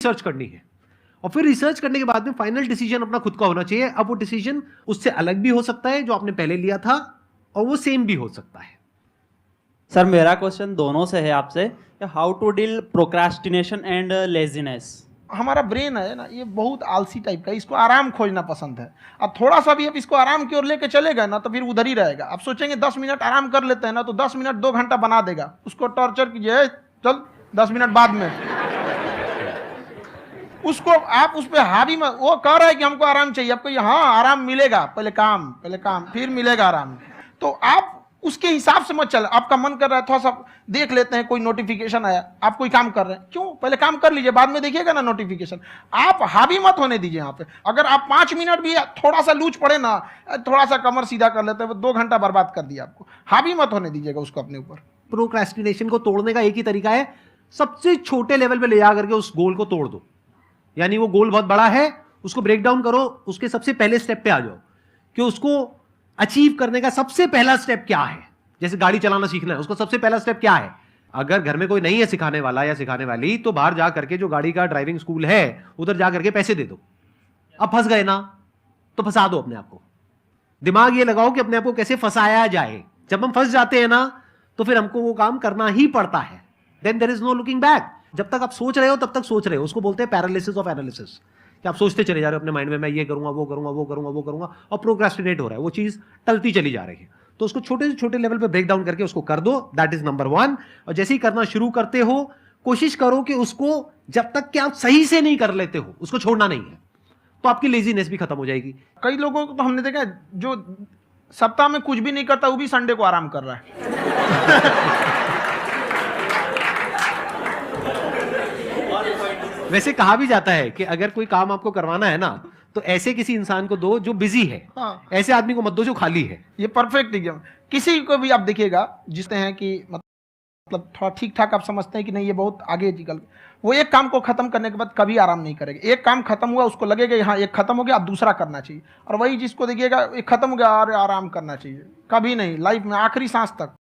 Research करनी है और फिर रिसर्च करने के बाद में फाइनल डिसीजन अपना खुद का होना चाहिए। अब वो डिसीजन उससे अलग भी हो सकता है जो आपने पहले लिया था और वो सेम भी हो सकता है। सर मेरा क्वेश्चन दोनों से है आपसे, how to deal procrastination and laziness. हमारा ब्रेन है ना, ये बहुत आलसी टाइप का है, इसको आराम खोजना पसंद है। अब थोड़ा सा भी अब इसको आराम की ओर लेके चले गए ना तो फिर उधर ही रहेगा। आप सोचेंगे 10 मिनट आराम कर लेते हैं ना, तो 10 मिनट 2 घंटा बना देगा। उसको टॉर्चर कीजिए, चल 10 मिनट बाद में। उसको आप उस पर हावी में, वो कह रहा है कि हमको आराम चाहिए, आपको हाँ आराम मिलेगा, पहले काम फिर मिलेगा आराम। तो आप उसके हिसाब से मत चल। आपका मन कर रहा है थोड़ा सा देख लेते हैं, कोई नोटिफिकेशन आया, आप कोई काम कर रहे हैं, क्यों पहले काम कर लीजिए, बाद में देखिएगा ना नोटिफिकेशन। आप हावी मत होने दीजिए यहाँ पे। अगर आप 5 मिनट भी थोड़ा सा लूज पड़े ना, थोड़ा सा कमर सीधा कर लेते हैं, 2 घंटा बर्बाद कर दिया आपको। हावी मत होने दीजिएगा उसको अपने ऊपर। प्रोक्रेस्टिनेशन को तोड़ने का एक ही तरीका है, सबसे छोटे लेवल पे ले जा करके उस गोल को तोड़ दो। यानी वो गोल बहुत बड़ा है, उसको ब्रेक डाउन करो, उसके सबसे पहले स्टेप पे आ जाओ कि उसको अचीव करने का सबसे पहला स्टेप क्या है। जैसे गाड़ी चलाना सीखना है, उसको सबसे पहला स्टेप क्या है। अगर घर में कोई नहीं है सिखाने वाला या सिखाने वाली, तो बाहर जा करके जो गाड़ी का ड्राइविंग स्कूल है उधर जा करके पैसे दे दो। अब फंस गए ना तो फंसा दो अपने आप को। दिमाग ये लगाओ कि अपने आप को कैसे फंसाया जाए। जब हम फंस जाते हैं ना तो फिर हमको वो काम करना ही पड़ता है। Then there is no looking back. जब तक आप सोच रहे हो तब तक सोच रहे हो, उसको बोलते हैं पैरालिसिस ऑफ एनालिसिस, कि आप सोचते चले जा रहे हो अपने माइंड में, मैं ये करूंगा वो करूंगा वो करूंगा वो करूंगा, और प्रोक्रेस्टिनेट हो रहा है, वो चीज टलती चली जा रही है। तो उसको छोटे से छोटे लेवल पे ब्रेक डाउन करके उसको कर दो, दैट इज नंबर 1। और जैसे ही करना शुरू करते हो, कोशिश करो कि उसको जब तक कि आप सही से नहीं कर लेते हो उसको छोड़ना नहीं है, तो आपकी लेजीनेस भी खत्म हो जाएगी। कई लोगों को तो हमने देखा है जो सप्ताह में कुछ भी नहीं करता, वो भी संडे को आराम कर रहा है। वैसे कहा भी जाता है कि अगर कोई काम आपको करवाना है ना तो ऐसे किसी इंसान को दो जो बिजी है। हाँ। ऐसे आदमी को मत दो जो खाली है। ये परफेक्ट एग्जाम। किसी को भी आप देखिएगा जिसते हैं कि मतलब थोड़ा ठीक ठाक आप समझते हैं कि नहीं ये बहुत आगे निकल, वो एक काम को खत्म करने के बाद कभी आराम नहीं करेगा। एक काम खत्म हुआ उसको लगेगा हाँ एक खत्म हो गया, अब दूसरा करना चाहिए। और वही जिसको देखिएगा एक खत्म हो गया, अरे आराम करना चाहिए, कभी नहीं, लाइफ में आखिरी सांस तक।